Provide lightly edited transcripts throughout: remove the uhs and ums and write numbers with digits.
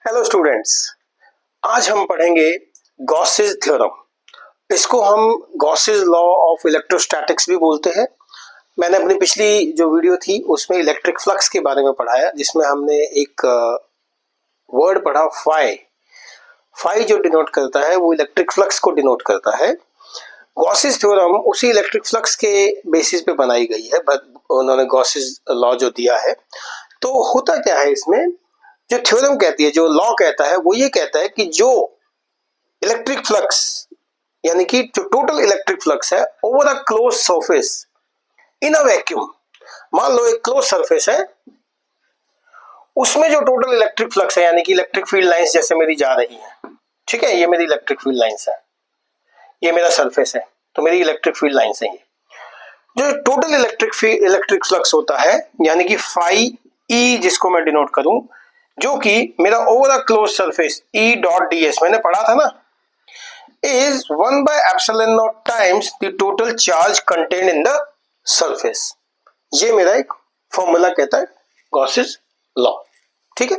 Hello students, आज हम पढ़ेंगे गॉसेस थ्योरम। इसको हम गॉसेस लॉ ऑफ इलेक्ट्रोस्टैटिक्स भी बोलते हैं। मैंने अपनी पिछली जो वीडियो थी उसमें इलेक्ट्रिक फ्लक्स के बारे में पढ़ाया, जिसमें हमने एक वर्ड पढ़ा फाई। फाई जो डिनोट करता है वो इलेक्ट्रिक फ्लक्स को डिनोट करता है। गॉसेस थ्योरम उसी इलेक्ट्रिक फ्लक्स के बेसिस पे बनाई गई है, उन्होंने गॉसेस लॉ जो दिया है। तो होता क्या है इसमें, जो थ्योरम कहती है, जो लॉ कहता है, वो ये कहता है कि जो इलेक्ट्रिक फ्लक्स यानी कि जो टोटल इलेक्ट्रिक फ्लक्स है over a close surface in a vacuum, मान लो एक क्लोज सरफेस है, उसमें जो टोटल इलेक्ट्रिक फ्लक्स है यानी कि इलेक्ट्रिक फील्ड लाइंस जैसे मेरी जा रही है, ठीक है, ये मेरी इलेक्ट्रिक फील्ड लाइंस है, ये मेरा सरफेस है, तो मेरी इलेक्ट्रिक फील्ड लाइंस है। ये जो टोटल इलेक्ट्रिक फ्लक्स होता है यानी कि फाई ई, जिसको मैं डिनोट करूं, जो कि मेरा over a close surface E dot D S मैंने पढ़ा था ना, is 1 by epsilon naught times the total charge contained in the surface. ये मेरा एक फॉर्मूला कहता है गॉसेस लॉ। ठीक है,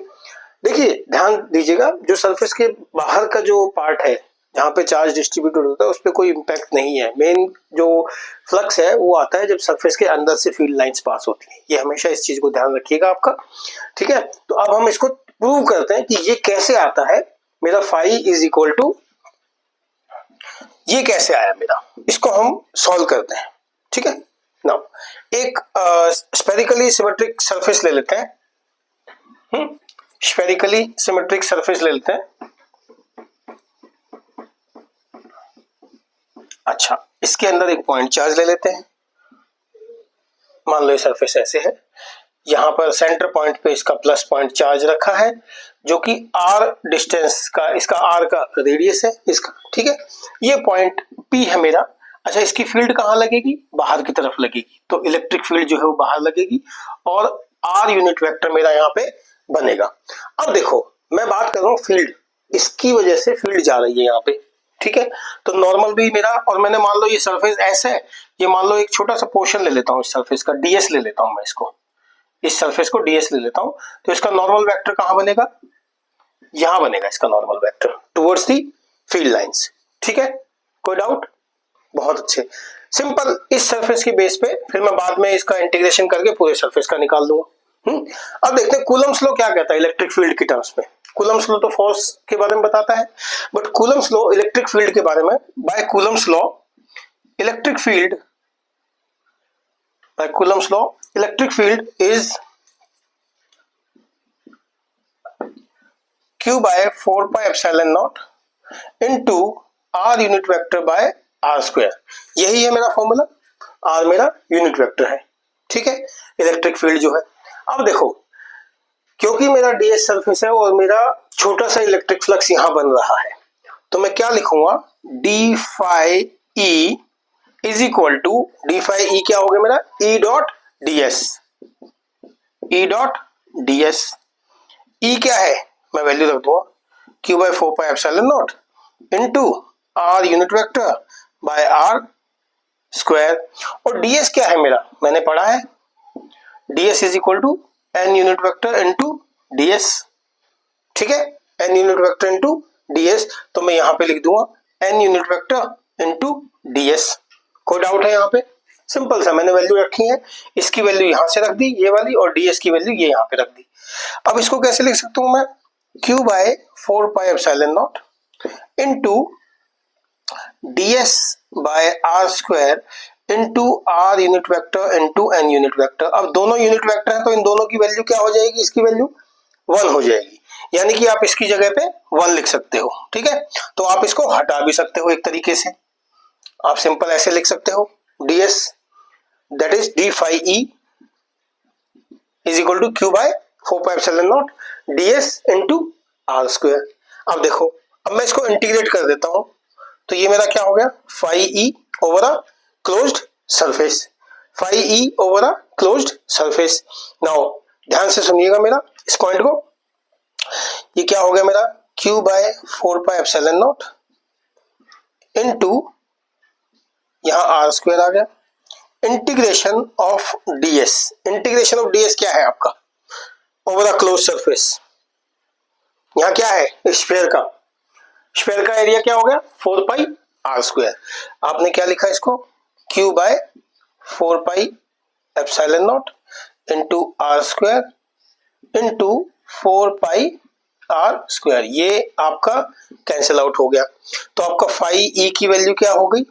देखिए ध्यान दीजिएगा, जो सरफेस के बाहर का जो पार्ट है जहां पे चार्ज डिस्ट्रीब्यूटेड होता है उस पर कोई इंपैक्ट नहीं है। मेन जो फ्लक्स है वो आता है जब सरफेस के अंदर से फील्ड लाइंस पास होती है। ये हमेशा इस चीज को ध्यान रखिएगा आपका। ठीक है, तो अब हम इसको प्रूव करते हैं कि ये कैसे आता है। मेरा फाई इज इक्वल टू, ये कैसे आया मेरा, इसको हम सॉल्व करते हैं। ठीक है, नाउ एक स्फेरिकली सिमेट्रिक सरफेस ले लेते हैं। स्फेरिकली सिमेट्रिक सरफेस ले लेते हैं। अच्छा, इसके अंदर एक पॉइंट चार्ज ले लेते हैं। मान लो ये सरफेस ऐसे है, यहां पर सेंटर पॉइंट पे इसका प्लस पॉइंट चार्ज रखा है, जो कि r डिस्टेंस का, इसका r का रेडियस है इसका। ठीक है, ये पॉइंट P है मेरा। अच्छा, इसकी फील्ड कहाँ लगेगी? बाहर की तरफ लगेगी, तो इलेक्ट्रिक फील्ड जो है वो बाहर लगेगी और r यूनिट वेक्टर मेरा यहाँ पे बनेगा। अब देखो, मैं बात कर रहा हूँ फील्ड, इसकी वजह से फील्ड जा रही है यहाँ पे। ठीक है, तो नॉर्मल भी मेरा, और मैंने मान लो ये सरफेस ऐसा है, ये मान लो एक छोटा सा पोर्शन ले लेता हूँ इस सरफेस का, ds ले लेता हूँ मैं इसको, इस सरफेस को ds ले लेता हूं, तो इसका नॉर्मल वेक्टर कहां बनेगा? यहां बनेगा इसका normal vector towards the field lines. ठीक है, कोई डाउट? बहुत अच्छे, सिंपल। इस सरफेस के बेस पे फिर मैं बाद में इसका इंटीग्रेशन करके पूरे सरफेस का निकाल दूंगा। अब देखते हैं कूलम्स लॉ क्या कहता है इलेक्ट्रिक फील्ड की टर्म्स में। कूलम्स लॉ तो फोर्स के बारे में बताता है, but Coulomb's law electric field के बारे में, by Coulomb's law electric field, by Coulomb's law electric field is q by 4 pi epsilon naught into r unit vector by r square। यही है मेरा फॉर्मूला, r मेरा यूनिट वेक्टर है। ठीक है, इलेक्ट्रिक फील्ड जो है, अब देखो, क्योंकि मेरा ds सरफेस है और मेरा छोटा सा इलेक्ट्रिक फ्लक्स यहां बन रहा है, तो मैं क्या लिखूंगा? d phi e is equal to, D phi E क्या हो गया मेरा? E dot D S, E dot D S. E क्या है? मैं वैल्यू रख दूंगा Q by 4 pi epsilon not into R unit vector by R square. और डी एस क्या है मेरा? मैंने पढ़ा है D S is equal to N unit vector into D S. ठीक है, N unit vector into D S, तो मैं यहां पे लिख दूंगा N unit vector into D S. कोई डाउट है यहाँ पे? सिंपल सा, मैंने वैल्यू रखी है, इसकी वैल्यू यहां से रख दी ये वाली, और ds की वैल्यू ये यहाँ पे रख दी। अब इसको कैसे लिख सकता हूं मैं? q by 4 pi epsilon not into ds by r square into r unit vector into n unit vector. अब दोनों यूनिट वेक्टर है तो इन दोनों की वैल्यू क्या हो जाएगी? इसकी वैल्यू 1 हो जाएगी, यानी कि आप इसकी जगह पे 1 लिख सकते हो। ठीक है, तो आप इसको हटा भी सकते हो एक तरीके से, आप सिंपल ऐसे लिख सकते हो ds that is d phi e is equal to q by 4 pi epsilon naught ds into r square। अब देखो, अब मैं इसको इंटीग्रेट कर देता हूं, तो ये मेरा क्या हो गया? phi e over a closed surface, phi e over a closed surface. Now ध्यान से सुनिएगा मेरा इस पॉइंट को, ये क्या हो गया मेरा? q by 4 pi epsilon naught into यहां आर स्क्वायर आ गया, integration of ds। Integration of ds क्या है आपका? ओवर अ क्लोज सरफेस, यहाँ क्या है, स्फीयर का एरिया क्या हो गया 4 पाई आर स्क्वायर। आपने क्या लिखा इसको, Q by 4 pi epsilon not into R square into 4 pi R square. ये आपका कैंसिल आउट हो गया, तो आपका फाई ई की वैल्यू क्या हो गई,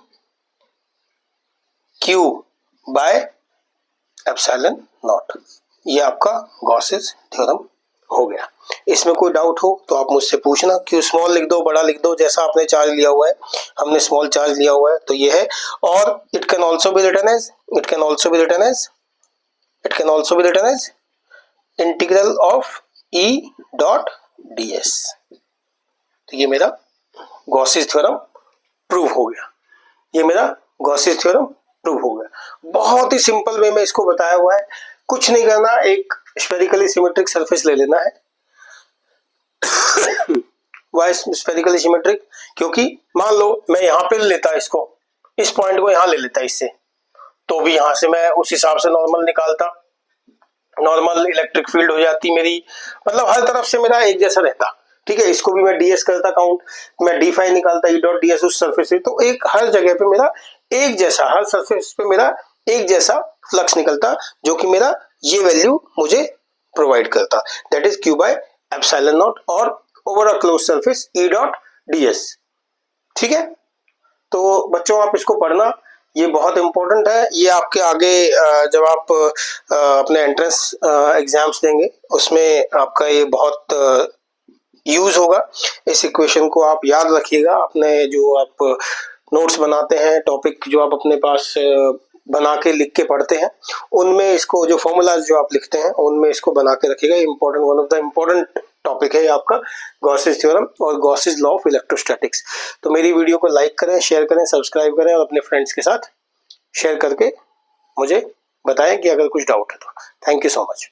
Q बाय एप्सिलॉन नॉट। ये आपका गॉसेस थ्योरम हो गया। इसमें कोई डाउट हो तो आप मुझसे पूछना, क्यों स्मॉल लिख दो बड़ा लिख दो, जैसा आपने चार्ज लिया हुआ है, हमने स्मॉल चार्ज लिया हुआ है तो ये है। और it can also be written as integral of E dot ds। तो ये मेरा गॉसेस थ्योरम प्रूव हो गया, बहुत ही सिंपल वे में इसको बताया हुआ है। कुछ नहीं करना, एक स्फेरिकली सिमेट्रिक सरफेस ले लेना है। वाई स्फेरिकली सिमेट्रिक, क्योंकि मान लो मैं यहाँ पे लेता इसको, इस पॉइंट को यहाँ ले लेता इससे, तो भी यहाँ से मैं उस हिसाब से नॉर्मल निकालता, नॉर्मल इलेक्ट्रिक फील्ड हो जाती मेरी, मतलब हर तरफ से मेरा एक जैसा रहता। ठीक है, इसको भी मैं ds करता काउंट, मैं d फाई निकालता E डॉट ds उस सरफेस से, तो एक हर जगह पे मेरा एक जैसा, हर सरफेस पे मेरा एक जैसा फ्लक्स निकलता, जो कि मेरा ये वैल्यू मुझे प्रोवाइड करता, that is Q by epsilon not और over a close surface E dot ds। ठीक है, तो बच्चों आप इसको पढ़ना, ये बहुत इंपॉर्टेंट है। ये आपके आगे जब आप अपने एंट्रेंस एग्जाम्स देंगे उसमें आपका ये बहुत यूज होगा। इस इक्वेशन को आप याद रखिएगा, अपने जो आप नोट्स बनाते हैं, टॉपिक जो आप अपने पास बना के लिख के पढ़ते हैं, उनमें इसको जो फॉर्मूलाज जो आप लिखते हैं उनमें इसको बना के रखिएगा। Important, one of the important topic है आपका गॉसेस थ्योरम और गॉसेस लॉ ऑफ इलेक्ट्रोस्टैटिक्स। तो मेरी वीडियो को लाइक करें, शेयर करें, सब्सक्राइब करें और अपने फ्रेंड्स के साथ शेयर करके मुझे बताएं कि अगर कुछ डाउट है तो। Thank you so much.